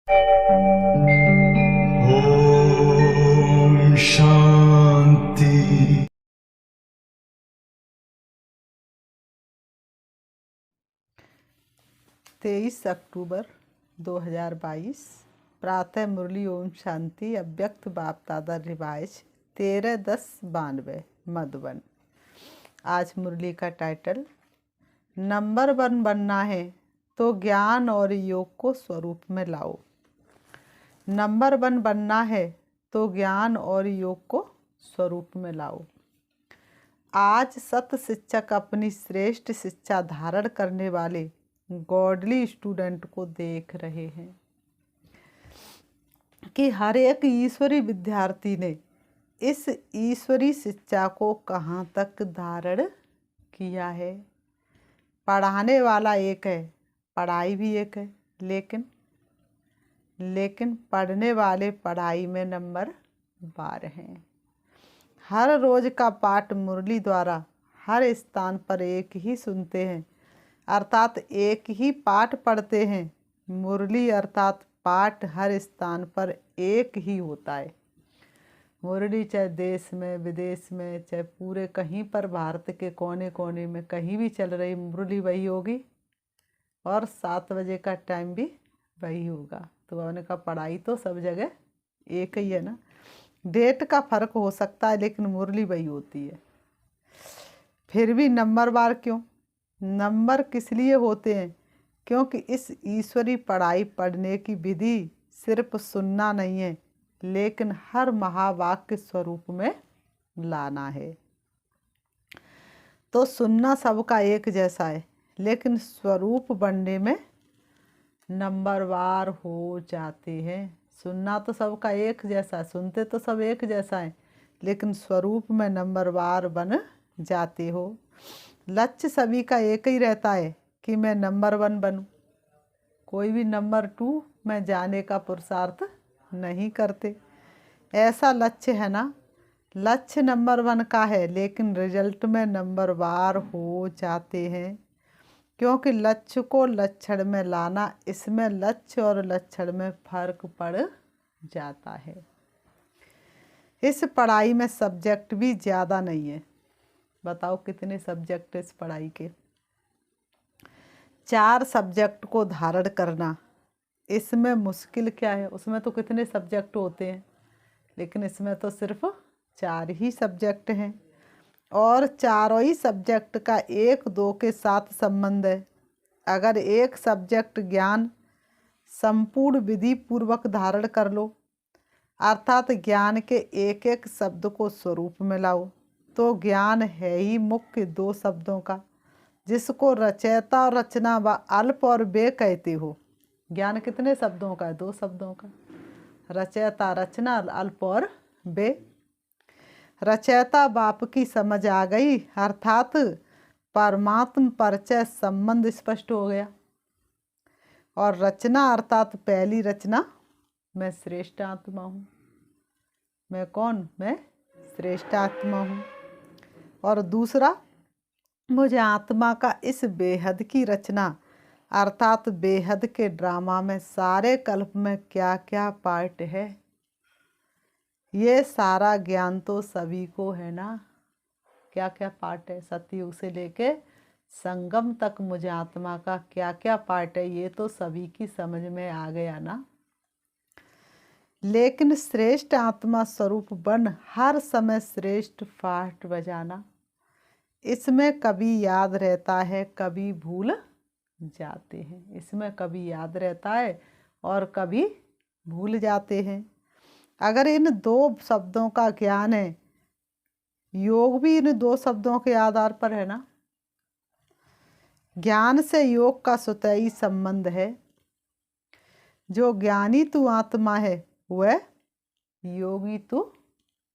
ओम शांति। 23 अक्टूबर 2022 प्रातः मुरली ओम शांति अव्यक्त बाप दादा रिवाइज 13/10/92 मधुबन। आज मुरली का टाइटल नंबर 1 बनना है तो ज्ञान और योग को स्वरूप में लाओ। नंबर 1 बनना है तो ज्ञान और योग को स्वरूप में लाओ। आज सत शिक्षक अपनी श्रेष्ठ शिक्षा धारण करने वाले गॉडली स्टूडेंट को देख रहे हैं कि हर एक ईश्वरी विद्यार्थी ने इस ईश्वरी शिक्षा को कहाँ तक धारण किया है। पढ़ाने वाला एक है, पढ़ाई भी एक है, लेकिन पढ़ने वाले पढ़ाई में नंबर 12 हैं। हर रोज का पाठ मुरली द्वारा हर स्थान पर एक ही सुनते हैं, अर्थात एक ही पाठ पढ़ते हैं। मुरली अर्थात पाठ हर स्थान पर एक ही होता है। मुरली चाहे देश में विदेश में चाहे पूरे कहीं पर भारत के कोने कोने में कहीं भी चल रही मुरली वही होगी और 7 बजे का टाइम भी वही होगा। तो उन्होंने कहा पढ़ाई तो सब जगह एक ही है ना, डेट का फर्क हो सकता है लेकिन मुरली वही होती है। फिर भी नंबर बार क्यों? नंबर किस लिए होते हैं? क्योंकि इस ईश्वरी पढ़ाई पढ़ने की विधि सिर्फ सुनना नहीं है, लेकिन हर महावाक्य स्वरूप में लाना है। तो सुनना सबका एक जैसा है, लेकिन स्वरूप बनने में नंबरवार हो जाते हैं। सुनना तो सबका एक जैसा है, सुनते तो सब एक जैसा है, लेकिन स्वरूप में नंबरवार बन जाते हो। लक्ष्य सभी का एक ही रहता है कि मैं नंबर 1 बनूं। कोई भी नंबर 2 में जाने का पुरुषार्थ नहीं करते। ऐसा लक्ष्य है ना, लक्ष्य नंबर 1 का है लेकिन रिजल्ट में नंबरवार हो जाते हैं, क्योंकि लक्ष्य को लक्षण में लाना, इसमें लक्ष्य और लक्षण में फर्क पड़ जाता है। इस पढ़ाई में सब्जेक्ट भी ज़्यादा नहीं है। बताओ कितने सब्जेक्ट इस पढ़ाई के? 4 सब्जेक्ट को धारण करना, इसमें मुश्किल क्या है? उसमें तो कितने सब्जेक्ट होते हैं, लेकिन इसमें तो सिर्फ 4 ही सब्जेक्ट हैं और चारों ही सब्जेक्ट का 1-2 के साथ संबंध है। अगर एक सब्जेक्ट ज्ञान संपूर्ण विधि पूर्वक धारण कर लो, अर्थात ज्ञान के एक एक शब्द को स्वरूप में लाओ, तो ज्ञान है ही मुख्य 2 शब्दों का, जिसको रचयिता और रचना व अल्प और बे कहते हो। ज्ञान कितने शब्दों का है? 2 शब्दों का, रचयिता रचना, अल्प और बे। रचयिता बाप की समझ आ गई, अर्थात परमात्म परिचय संबंध स्पष्ट हो गया। और रचना अर्थात पहली रचना, मैं श्रेष्ठ आत्मा हूँ। मैं कौन? मैं श्रेष्ठ आत्मा हूँ। और दूसरा, मुझे आत्मा का इस बेहद की रचना अर्थात बेहद के ड्रामा में सारे कल्प में क्या क्या पार्ट है, ये सारा ज्ञान तो सभी को है ना। क्या क्या पार्ट है? सतयुग से लेके संगम तक मुझे आत्मा का क्या क्या पार्ट है, ये तो सभी की समझ में आ गया ना। लेकिन श्रेष्ठ आत्मा स्वरूप बन हर समय श्रेष्ठ पाठ बजाना, इसमें कभी याद रहता है कभी भूल जाते हैं। इसमें कभी याद रहता है और कभी भूल जाते हैं। अगर इन 2 शब्दों का ज्ञान है, योग भी इन 2 शब्दों के आधार पर है ना। ज्ञान से योग का स्वतः संबंध है। जो ज्ञानी तू आत्मा है वह योगी तू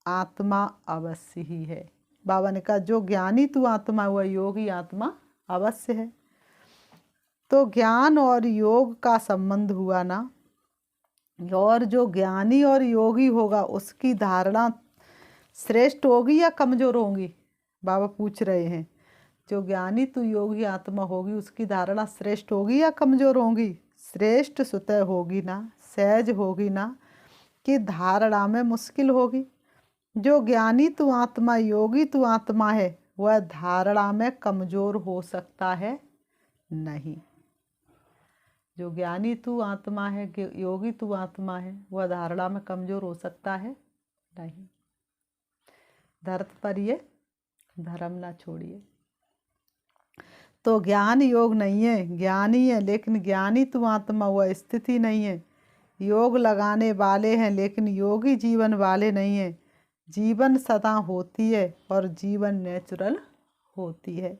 आत्मा अवश्य ही है। बाबा ने कहा जो ज्ञानी तू आत्मा वह योगी आत्मा अवश्य है। तो ज्ञान और योग का संबंध हुआ ना, और जो ज्ञानी और योगी होगा उसकी धारणा श्रेष्ठ होगी या कमजोर होगी? बाबा पूछ रहे हैं। जो ज्ञानी तू योगी आत्मा होगी उसकी धारणा श्रेष्ठ होगी या कमजोर होगी? श्रेष्ठ सुतः होगी ना, सहज होगी ना, कि धारणा में मुश्किल होगी। जो ज्ञानी तू आत्मा, योगी तू आत्मा है, वह धारणा में कमजोर हो सकता है नहीं। जो ज्ञानी तू आत्मा है, योगी तू आत्मा है, वह धारणा में कमजोर हो सकता है नहीं। धरती पर ये धर्म ना छोड़िए। तो ज्ञान योग नहीं है, ज्ञानी है, लेकिन ज्ञानी तू आत्मा, वह स्थिति नहीं है। योग लगाने वाले हैं लेकिन योगी जीवन वाले नहीं है। जीवन सदा होती है और जीवन नेचुरल होती है।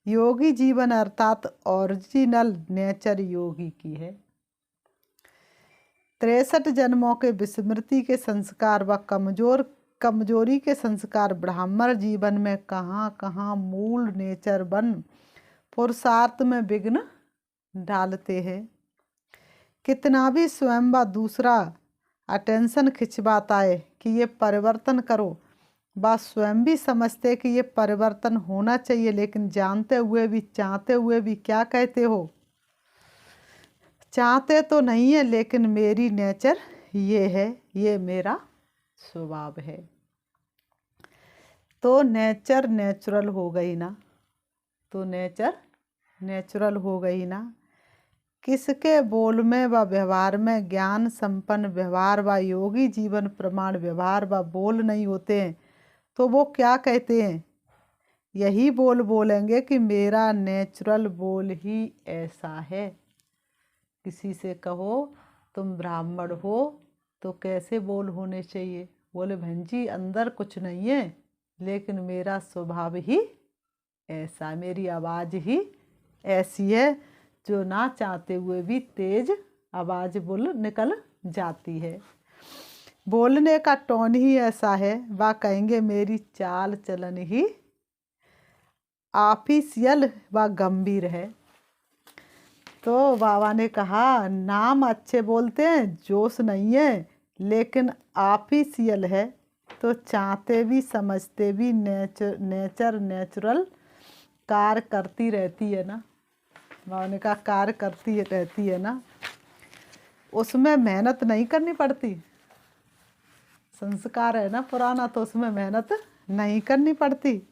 योगी जीवन अर्थात ओरिजिनल नेचर योगी की है। 63 जन्मों के विस्मृति के संस्कार व कमजोरी के संस्कार ब्राह्मण जीवन में कहाँ कहाँ मूल नेचर बन पुरुषार्थ में विघ्न डालते हैं। कितना भी स्वयं व दूसरा अटेंशन खिंचवाता है कि ये परिवर्तन करो, बस स्वयं भी समझते कि ये परिवर्तन होना चाहिए, लेकिन जानते हुए भी, चाहते हुए भी क्या कहते हो, चाहते तो नहीं है, लेकिन मेरी नेचर ये है, ये मेरा स्वभाव है। तो नेचर नेचुरल हो गई ना, तो नेचर नेचुरल हो गई ना। किसके बोल में व व्यवहार में ज्ञान संपन्न व्यवहार व योगी जीवन प्रमाण व्यवहार व बोल नहीं होते हैं, तो वो क्या कहते हैं? यही बोल बोलेंगे कि मेरा नेचुरल बोल ही ऐसा है। किसी से कहो तुम ब्राह्मण हो तो कैसे बोल होने चाहिए? बोले बहन जी अंदर कुछ नहीं है, लेकिन मेरा स्वभाव ही ऐसा, मेरी आवाज़ ही ऐसी है जो ना चाहते हुए भी तेज आवाज़ बोल निकल जाती है। बोलने का टोन ही ऐसा है, वह कहेंगे मेरी चाल चलन ही ऑफिशियल व गंभीर है। तो बाबा ने कहा नाम अच्छे बोलते हैं, जोश नहीं है, लेकिन ऑफिशियल है। तो चाहते भी समझते भी नेचर नेचुरल कार्य करती रहती है ना। बाबा ने कहा कार्य करती रहती है ना, उसमें मेहनत नहीं करनी पड़ती। संस्कार है ना पुराना, तो उसमें मेहनत नहीं करनी पड़ती।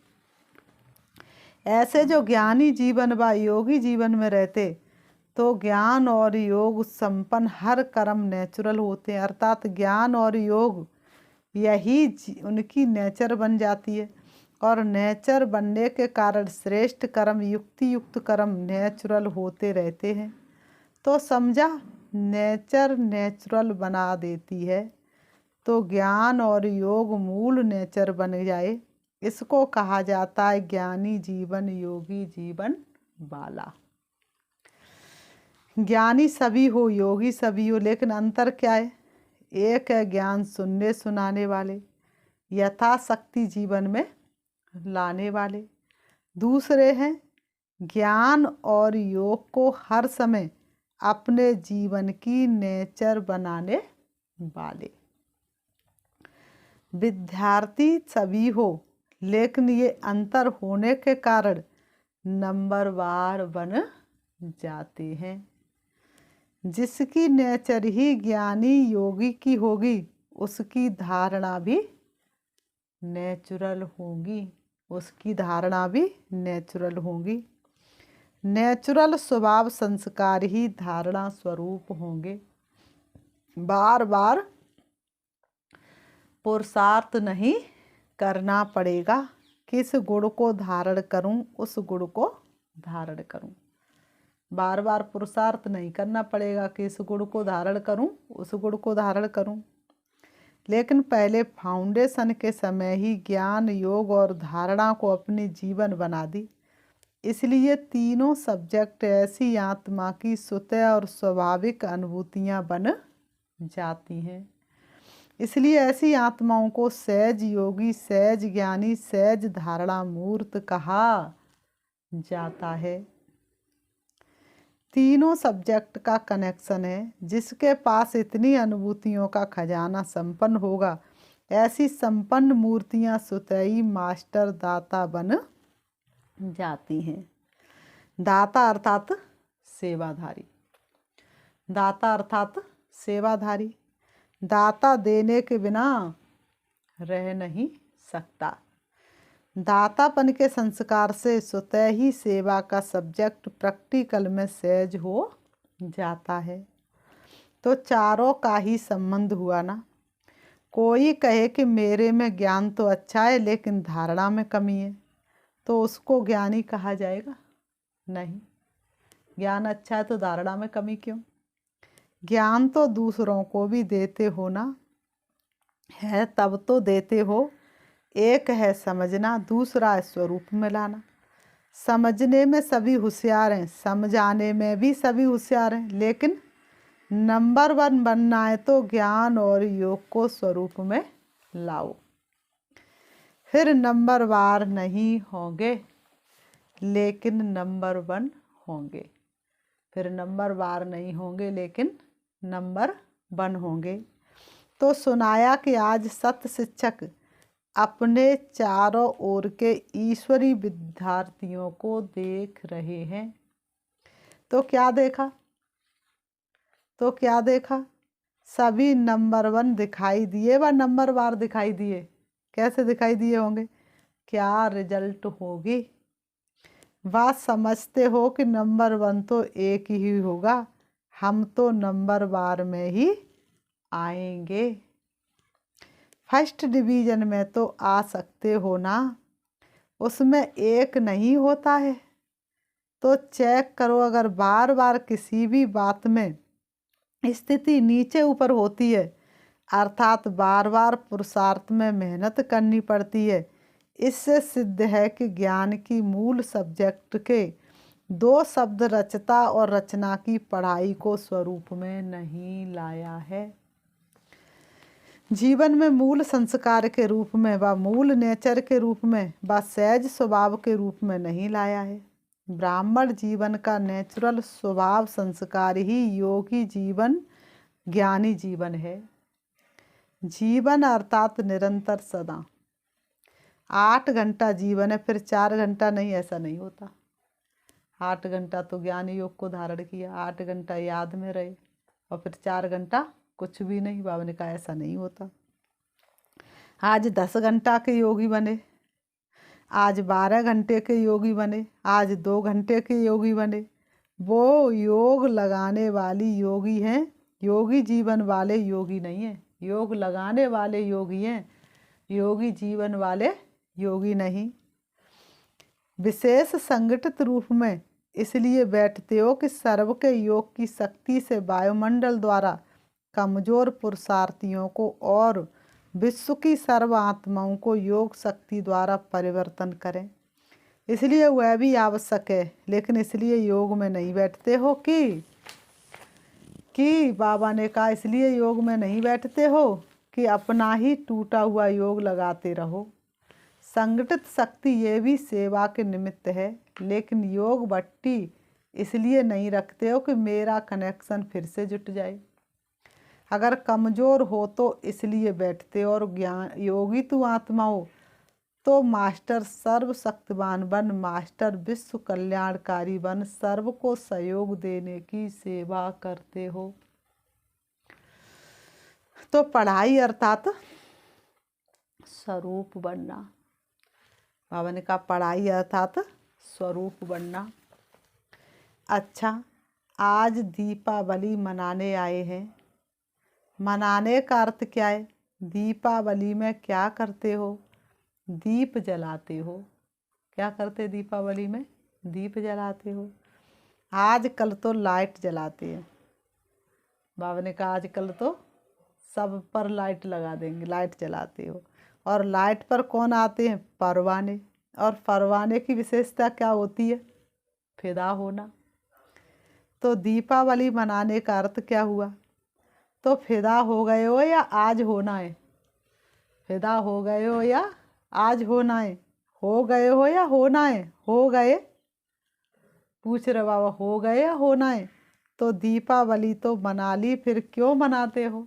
ऐसे जो ज्ञानी जीवन व योगी जीवन में रहते, तो ज्ञान और योग संपन्न हर कर्म नेचुरल होते हैं, अर्थात ज्ञान और योग यही उनकी नेचर बन जाती है। और नेचर बनने के कारण श्रेष्ठ कर्म, युक्ति युक्त कर्म नेचुरल होते रहते हैं। तो समझा, नेचर नेचुरल बना देती है, तो ज्ञान और योग मूल नेचर बन जाए, इसको कहा जाता है ज्ञानी जीवन, योगी जीवन वाला। ज्ञानी सभी हो, योगी सभी हो, लेकिन अंतर क्या है? एक है ज्ञान सुनने सुनाने वाले, यथाशक्ति जीवन में लाने वाले। दूसरे हैं ज्ञान और योग को हर समय अपने जीवन की नेचर बनाने वाले। विद्यार्थी सभी हो, लेकिन ये अंतर होने के कारण नंबरवार बन जाते हैं। जिसकी नेचर ही ज्ञानी योगी की होगी, उसकी धारणा भी नेचुरल होगी, उसकी धारणा भी नेचुरल होगी। नेचुरल स्वभाव संस्कार ही धारणा स्वरूप होंगे। बार बार पुरुषार्थ नहीं करना पड़ेगा, किस गुण को धारण करूं, उस गुण को धारण करूं। बार बार पुरुषार्थ नहीं करना पड़ेगा कि इस गुण को धारण करूं, उस गुण को धारण करूं। लेकिन पहले फाउंडेशन के समय ही ज्ञान, योग और धारणा को अपनी जीवन बना दी। इसलिए तीनों सब्जेक्ट ऐसी आत्मा की स्वतः और स्वाभाविक अनुभूतियां बन जाती हैं। इसलिए ऐसी आत्माओं को सहज योगी, सहज ज्ञानी, सहज धारणा मूर्त कहा जाता है। तीनों सब्जेक्ट का कनेक्शन है। जिसके पास इतनी अनुभूतियों का खजाना संपन्न होगा, ऐसी संपन्न मूर्तियां स्वतः ही मास्टर दाता बन जाती हैं। दाता अर्थात सेवाधारी। दाता अर्थात सेवाधारी। दाता देने के बिना रह नहीं सकता। दातापन के संस्कार से स्वतः ही सेवा का सब्जेक्ट प्रैक्टिकल में सहज हो जाता है। तो चारों का ही संबंध हुआ ना। कोई कहे कि मेरे में ज्ञान तो अच्छा है लेकिन धारणा में कमी है, तो उसको ज्ञानी कहा जाएगा? नहीं। ज्ञान अच्छा है तो धारणा में कमी क्यों? ज्ञान तो दूसरों को भी देते हो ना, है तब तो देते हो। एक है समझना, दूसरा है स्वरूप में लाना। समझने में सभी होशियार हैं, समझाने में भी सभी होशियार हैं, लेकिन नंबर 1 बनना है तो ज्ञान और योग को स्वरूप में लाओ। फिर नंबर वार नहीं होंगे लेकिन नंबर 1 होंगे। फिर नंबर वार नहीं होंगे लेकिन नंबर 1 होंगे। तो सुनाया कि आज सत शिक्षक अपने चारों ओर के ईश्वरी विद्यार्थियों को देख रहे हैं। तो क्या देखा? सभी नंबर 1 दिखाई दिए व नंबर वार दिखाई दिए। कैसे दिखाई दिए होंगे? क्या रिजल्ट होगी? बात समझते हो कि नंबर 1 तो एक ही होगा, हम तो नंबर वार में ही आएंगे। फर्स्ट डिवीज़न में तो आ सकते हो ना, उसमें एक नहीं होता है। तो चेक करो, अगर बार बार किसी भी बात में स्थिति नीचे ऊपर होती है, अर्थात बार बार पुरुषार्थ में मेहनत करनी पड़ती है, इससे सिद्ध है कि ज्ञान की मूल सब्जेक्ट के 2 शब्द रचता और रचना की पढ़ाई को स्वरूप में नहीं लाया है। जीवन में मूल संस्कार के रूप में व मूल नेचर के रूप में व सहज स्वभाव के रूप में नहीं लाया है। ब्राह्मण जीवन का नेचुरल स्वभाव संस्कार ही योगी जीवन, ज्ञानी जीवन है। जीवन अर्थात निरंतर सदा। 8 घंटा जीवन है, फिर 4 घंटा नहीं, ऐसा नहीं होता। 8 घंटा तो ज्ञान योग को धारण किया, 8 घंटा याद में रहे, और फिर 4 घंटा कुछ भी नहीं। बाबा ने कहा ऐसा नहीं होता। आज 10 घंटा के योगी बने, आज 12 घंटे के योगी बने, आज 2 घंटे के योगी बने, वो योग लगाने वाली योगी हैं। योगी जीवन वाले योगी नहीं हैं, योग लगाने वाले योगी हैं, योगी जीवन वाले योगी नहीं। विशेष संगठित रूप में इसलिए बैठते हो कि सर्व के योग की शक्ति से वायुमंडल द्वारा कमजोर पुरुषार्थियों को और विश्व की सर्व आत्माओं को योग शक्ति द्वारा परिवर्तन करें। इसलिए वह भी आवश्यक है, लेकिन इसलिए योग में नहीं बैठते हो कि बाबा ने कहा इसलिए योग में नहीं बैठते हो कि अपना ही टूटा हुआ योग लगाते रहो। संगठित शक्ति ये भी सेवा के निमित्त है, लेकिन योग भट्टी इसलिए नहीं रखते हो कि मेरा कनेक्शन फिर से जुट जाए। अगर कमज़ोर हो तो इसलिए बैठते हो, और ज्ञान योगी तू आत्मा हो तो मास्टर सर्वशक्तिवान बन, मास्टर विश्व कल्याणकारी बन, सर्व को सहयोग देने की सेवा करते हो। तो पढ़ाई अर्थात स्वरूप बनना। बाबा ने कहा पढ़ाई अर्थात स्वरूप बनना। अच्छा, आज दीपावली मनाने आए हैं। मनाने का अर्थ क्या है? दीपावली में क्या करते हो? दीप जलाते हो। क्या करते दीपावली में? दीप जलाते हो। आजकल तो लाइट जलाते हैं। बाबा ने कहा आजकल तो सब पर लाइट लगा देंगे, लाइट जलाते हो। और लाइट पर कौन आते हैं? परवाने। और परवाने की विशेषता क्या होती है? फिदा होना। तो दीपावली मनाने का अर्थ क्या हुआ? तो फिदा हो गए हो या आज होना है? फिदा हो गए हो या आज होना है? हो गए हो या होना है? हो गए। पूछ रहे बाबा हो गए या होना है? तो दीपावली तो मना ली, फिर क्यों मनाते हो?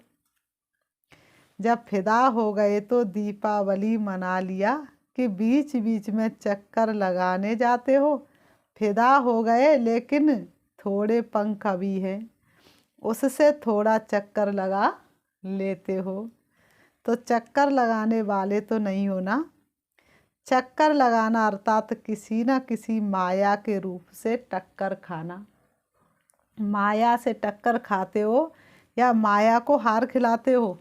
जब फिदा हो गए तो दीपावली मना लिया कि बीच बीच में चक्कर लगाने जाते हो। फिदा हो गए लेकिन थोड़े पंख अभी हैं, उससे थोड़ा चक्कर लगा लेते हो। तो चक्कर लगाने वाले तो नहीं हो ना। चक्कर लगाना अर्थात किसी न किसी माया के रूप से टक्कर खाना। माया से टक्कर खाते हो या माया को हार खिलाते हो?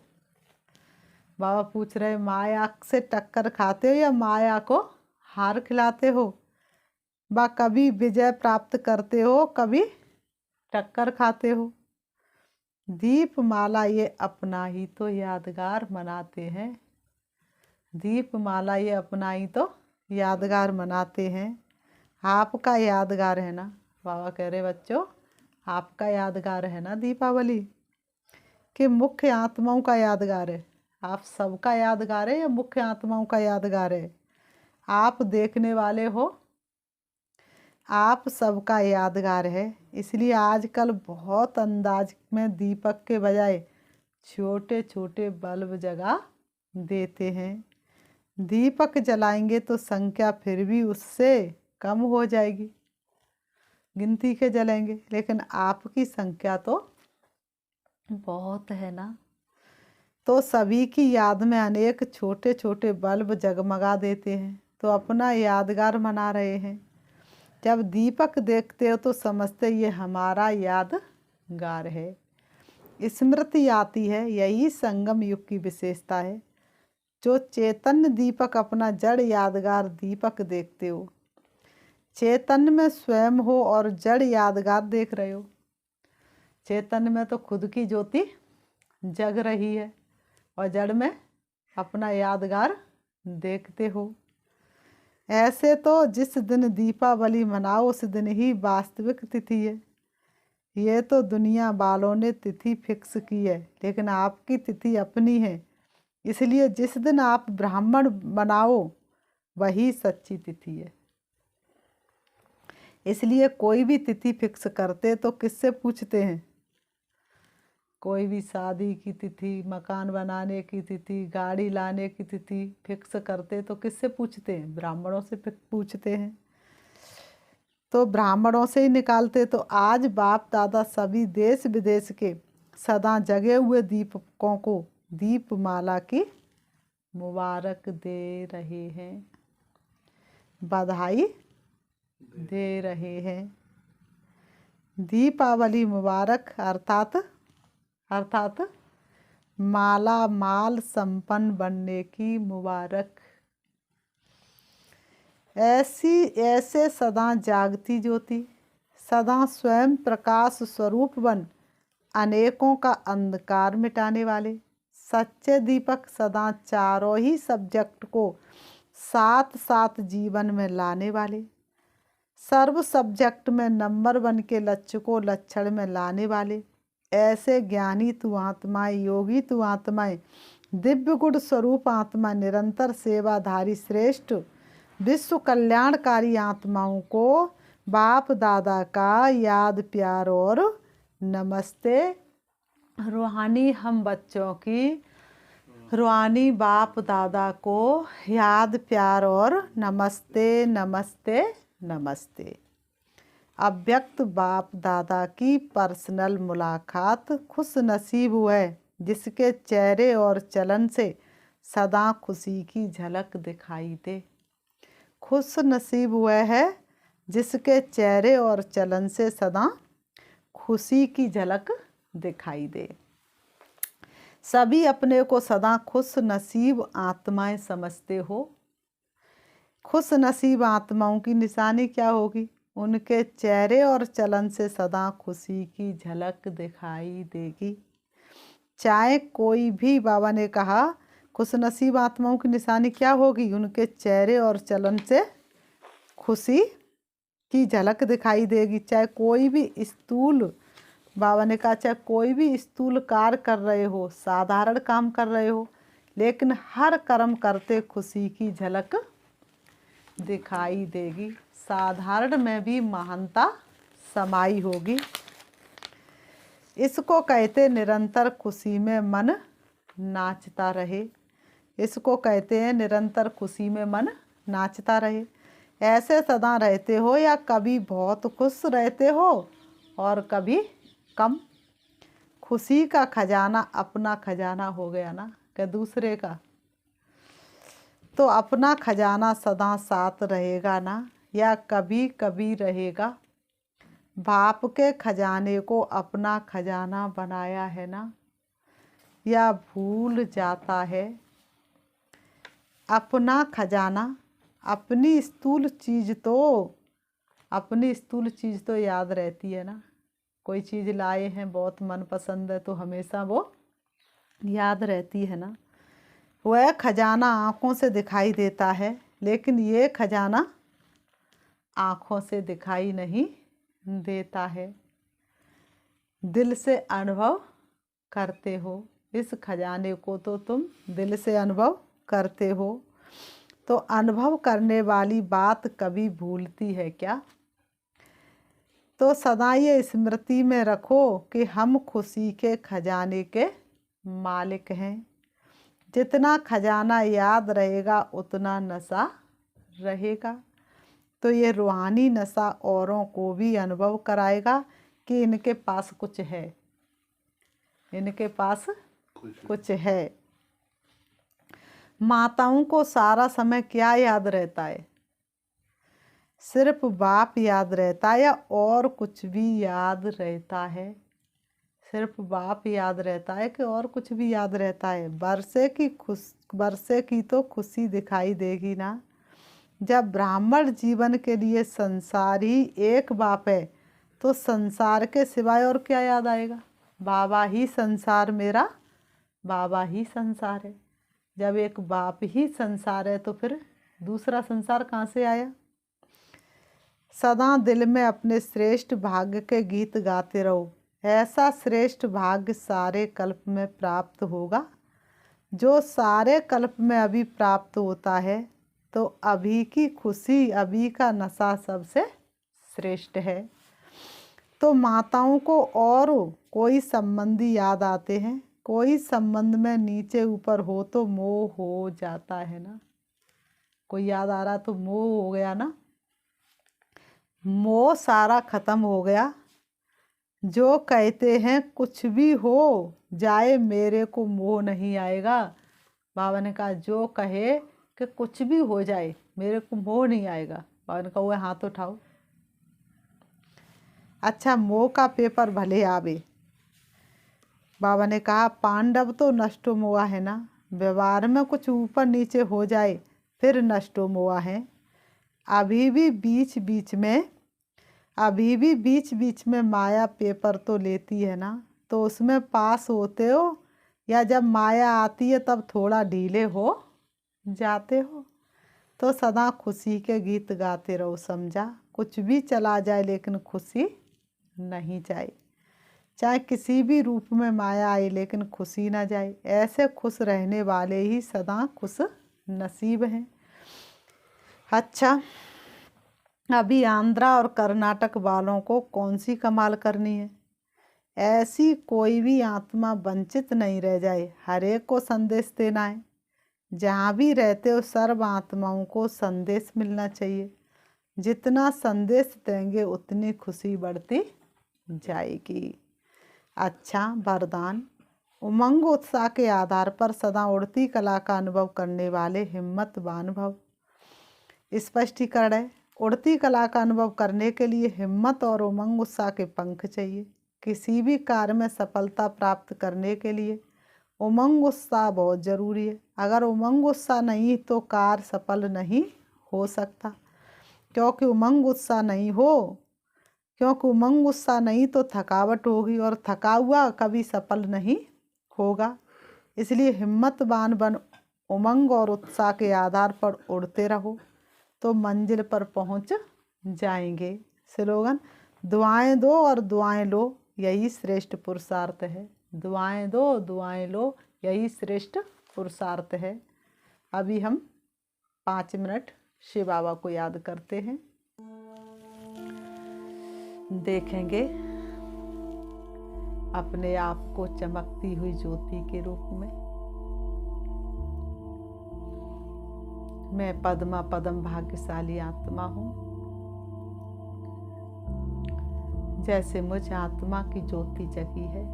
बाबा पूछ रहे, माया से टक्कर खाते हो या माया को हार खिलाते हो? बा कभी विजय प्राप्त करते हो, कभी टक्कर खाते हो। दीपमाला ये अपना ही तो यादगार मनाते हैं। दीपमाला ये अपना ही तो यादगार मनाते हैं। आपका यादगार है ना। बाबा कह रहे बच्चों, आपका यादगार है ना दीपावली, कि मुख्य आत्माओं का यादगार है? आप सबका यादगार है या मुख्य आत्माओं का यादगार है? आप देखने वाले हो, आप सबका यादगार है। इसलिए आजकल बहुत अंदाज में दीपक के बजाय छोटे छोटे बल्ब जगा देते हैं। दीपक जलाएंगे तो संख्या फिर भी उससे कम हो जाएगी, गिनती के जलेंगे, लेकिन आपकी संख्या तो बहुत है ना। तो सभी की याद में अनेक छोटे छोटे बल्ब जगमगा देते हैं, तो अपना यादगार मना रहे हैं। जब दीपक देखते हो तो समझते ये हमारा यादगार है। स्मृति आती है, यही संगम युग की विशेषता है। जो चैतन्य दीपक अपना जड़ यादगार दीपक देखते हो, चैतन्य में स्वयं हो और जड़ यादगार देख रहे हो। चैतन्य में तो खुद की ज्योति जग रही है और जड़ में अपना यादगार देखते हो। ऐसे तो जिस दिन दीपावली मनाओ उस दिन ही वास्तविक तिथि है। ये तो दुनिया वालों ने तिथि फिक्स की है, लेकिन आपकी तिथि अपनी है। इसलिए जिस दिन आप ब्राह्मण बनाओ वही सच्ची तिथि है। इसलिए कोई भी तिथि फिक्स करते तो किससे पूछते हैं? कोई भी शादी की तिथि, मकान बनाने की तिथि, गाड़ी लाने की तिथि फिक्स करते तो किससे पूछते हैं? ब्राह्मणों से पूछते हैं। तो ब्राह्मणों से ही निकालते। तो आज बाप दादा सभी देश विदेश के सदा जगे हुए दीपकों को दीपमाला की मुबारक दे रहे हैं, बधाई दे रहे हैं। दीपावली मुबारक अर्थात माला माल संपन्न बनने की मुबारक। ऐसे सदा जागती ज्योति, सदा स्वयं प्रकाश स्वरूप बन अनेकों का अंधकार मिटाने वाले सच्चे दीपक सदा चारों ही सब्जेक्ट को साथ साथ जीवन में लाने वाले, सर्व सब्जेक्ट में नंबर 1 के लक्ष्य को लक्षण में लाने वाले ऐसे ज्ञानी तु आत्माएं, योगी तु आत्माएं, दिव्य गुण स्वरूप आत्मा, निरंतर सेवाधारी श्रेष्ठ विश्व कल्याणकारी आत्माओं को बाप दादा का याद प्यार और नमस्ते। रूहानी हम बच्चों की रूहानी बाप दादा को याद प्यार और नमस्ते नमस्ते नमस्ते। अव्यक्त बाप दादा की पर्सनल मुलाकात खुश नसीब हुए जिसके चेहरे और चलन से सदा खुशी की झलक दिखाई दे। खुश नसीब हुए है जिसके चेहरे और चलन से सदा खुशी की झलक दिखाई दे। सभी अपने को सदा खुश नसीब आत्माएं समझते हो। खुश नसीब आत्माओं की निशानी क्या होगी? उनके चेहरे और चलन से सदा खुशी की झलक दिखाई देगी। चाहे कोई भी, बाबा ने कहा खुश नसीब आत्माओं की निशानी क्या होगी? उनके चेहरे और चलन से खुशी की झलक दिखाई देगी। चाहे कोई भी स्थूल, बाबा ने कहा चाहे कोई भी स्थूल कार्य कर रहे हो, साधारण काम कर रहे हो, लेकिन हर कर्म करते खुशी की झलक दिखाई देगी। साधारण में भी महानता समाई होगी। इसको कहते निरंतर खुशी में मन नाचता रहे। इसको कहते हैं निरंतर खुशी में मन नाचता रहे। ऐसे सदा रहते हो या कभी बहुत खुश रहते हो और कभी कम? खुशी का खजाना अपना खजाना हो गया ना, क्या दूसरे का? तो अपना खजाना सदा साथ रहेगा ना, या कभी कभी रहेगा? बाप के खजाने को अपना खजाना बनाया है ना, या भूल जाता है? अपना खजाना, अपनी स्थूल चीज़ तो याद रहती है ना। कोई चीज़ लाए हैं, बहुत मनपसंद है, तो हमेशा वो याद रहती है ना। वह खजाना आँखों से दिखाई देता है, लेकिन ये खजाना आँखों से दिखाई नहीं देता है। दिल से अनुभव करते हो, इस खजाने को तो तुम दिल से अनुभव करते हो। तो अनुभव करने वाली बात कभी भूलती है क्या? तो सदा ये स्मृति में रखो कि हम खुशी के खजाने के मालिक हैं। जितना खजाना याद रहेगा उतना नशा रहेगा। तो ये रूहानी नशा औरों को भी अनुभव कराएगा कि इनके पास कुछ है, इनके पास कुछ है। माताओं को सारा समय क्या याद रहता है? सिर्फ बाप याद रहता है, या और कुछ भी याद रहता है? सिर्फ बाप याद रहता है कि और कुछ भी याद रहता है? बरसे की तो खुशी दिखाई देगी ना। जब ब्राह्मण जीवन के लिए संसार ही एक बाप है, तो संसार के सिवाय और क्या याद आएगा? बाबा ही संसार, मेरा बाबा ही संसार है। जब एक बाप ही संसार है तो फिर दूसरा संसार कहाँ से आया? सदा दिल में अपने श्रेष्ठ भाग्य के गीत गाते रहो। ऐसा श्रेष्ठ भाग्य सारे कल्प में प्राप्त होगा। जो सारे कल्प में अभी प्राप्त होता है, तो अभी की खुशी, अभी का नशा सबसे श्रेष्ठ है। तो माताओं को और कोई संबंधी याद आते हैं। कोई संबंध में नीचे ऊपर हो तो मोह हो जाता है ना। कोई याद आ रहा तो मोह हो गया ना। मोह सारा खत्म हो गया। जो कहते हैं कुछ भी हो जाए मेरे को मोह नहीं आएगा। बाबा ने कहा जो कहे कि कुछ भी हो जाए मेरे को मोह नहीं आएगा। बाबा ने कहा वो हाथ उठाओ। अच्छा, मोह का पेपर भले आवे। बाबा ने कहा पांडव तो नष्टो मोआ है ना। व्यवहार में कुछ ऊपर नीचे हो जाए फिर नष्टो मोआ है। अभी भी बीच बीच में माया पेपर तो लेती है ना। तो उसमें पास होते हो, या जब माया आती है तब थोड़ा ढीले हो जाते हो। तो सदा खुशी के गीत गाते रहो, समझा। कुछ भी चला जाए लेकिन खुशी नहीं जाए। चाहे किसी भी रूप में माया आए लेकिन खुशी ना जाए। ऐसे खुश रहने वाले ही सदा खुश नसीब हैं। अच्छा, अभी आंध्रा और कर्नाटक वालों को कौन सी कमाल करनी है? ऐसी कोई भी आत्मा वंचित नहीं रह जाए। हर एक को संदेश देना है। जहाँ भी रहते हो सर्व आत्माओं को संदेश मिलना चाहिए। जितना संदेश देंगे उतनी खुशी बढ़ती जाएगी। अच्छा, वरदान। उमंग उत्साह के आधार पर सदा उड़ती कला का अनुभव करने वाले हिम्मतवान भव। स्पष्टीकरण है। उड़ती कला का अनुभव करने के लिए हिम्मत और उमंग उत्साह के पंख चाहिए। किसी भी कार्य में सफलता प्राप्त करने के लिए उमंग उत्साह बहुत ज़रूरी है। अगर उमंग उत्साह नहीं तो कार्य सफल नहीं हो सकता। क्योंकि उमंग उत्साह नहीं तो थकावट होगी, और थका हुआ कभी सफल नहीं होगा। इसलिए हिम्मतवान बन उमंग और उत्साह के आधार पर उड़ते रहो तो मंजिल पर पहुंच जाएंगे। स्लोगन, दुआएं दो और दुआएं लो, यही श्रेष्ठ पुरुषार्थ है। दुआएं दो, दुआएं लो, यही श्रेष्ठ पुरुषार्थ है। अभी हम 5 मिनट शिव बाबा को याद करते हैं। देखेंगे अपने आप को चमकती हुई ज्योति के रूप में। मैं पद्मा पदम भाग्यशाली आत्मा हूँ। जैसे मुझ आत्मा की ज्योति जगी है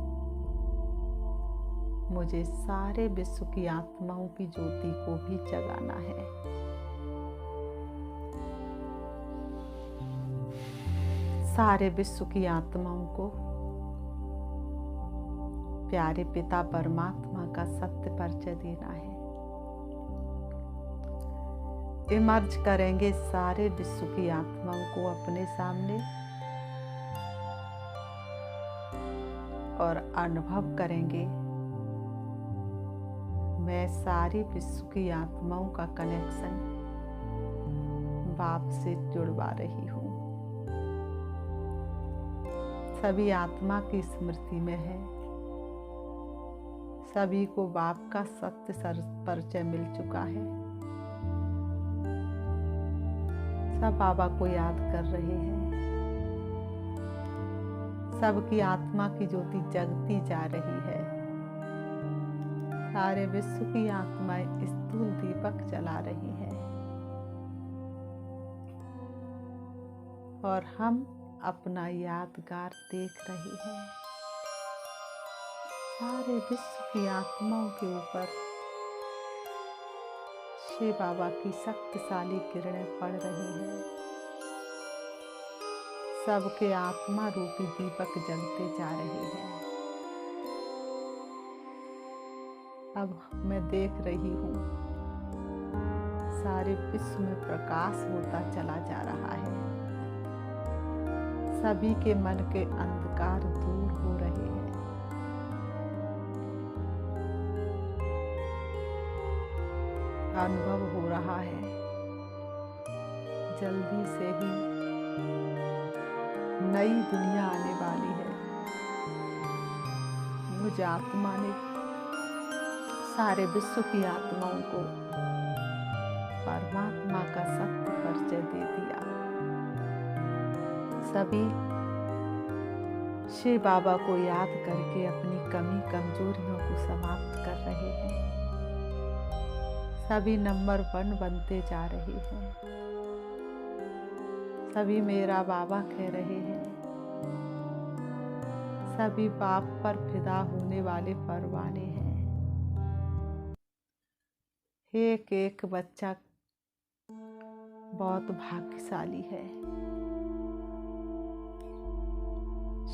मुझे सारे विश्व की आत्माओं की ज्योति को भी जगाना है। सारे विश्व की आत्माओं को प्यारे पिता परमात्मा का सत्य परिचय देना है। इमर्ज करेंगे सारे विश्व की आत्माओं को अपने सामने और अनुभव करेंगे मैं सारी विश्व की आत्माओं का कनेक्शन बाप से जुड़वा रही हूँ। सभी आत्मा की स्मृति में है। सभी को बाप का सत्य परिचय मिल चुका है। सब बाबा को याद कर रहे हैं। सबकी आत्मा की ज्योति जगती जा रही है। सारे विश्व की आत्माएं स्थूल दीपक जला रही है और हम अपना यादगार देख रहे हैं। सारे विश्व की आत्माओं के ऊपर शिव बाबा की शक्तिशाली किरणें पड़ रही हैं। सबके आत्मा रूपी दीपक जलते जा रहे हैं। अब मैं देख रही हूँ सारे विश्व में प्रकाश होता चला जा रहा है। सभी के मन के अंधकार दूर हो रहे हैं। अनुभव हो रहा है जल्दी से ही नई दुनिया आने वाली है। मुझ आत्मा ने सारे विश्व की आत्माओं को परमात्मा का सत्य परिचय दे दिया। सभी शिव बाबा को याद करके अपनी कमी कमजोरियों को समाप्त कर रहे हैं। सभी नंबर 1 बनते जा रहे हैं। सभी मेरा बाबा कह रहे हैं। सभी बाप पर फिदा होने वाले परवाने हैं। एक एक बच्चा बहुत भाग्यशाली है।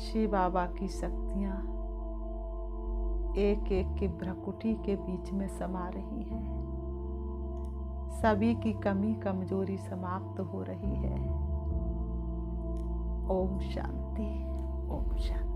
शिव बाबा की शक्तियां एक एक की भ्रकुटी के बीच में समा रही हैं। सभी की कमी कमजोरी समाप्त हो रही है। ओम शांति, ओम शांति।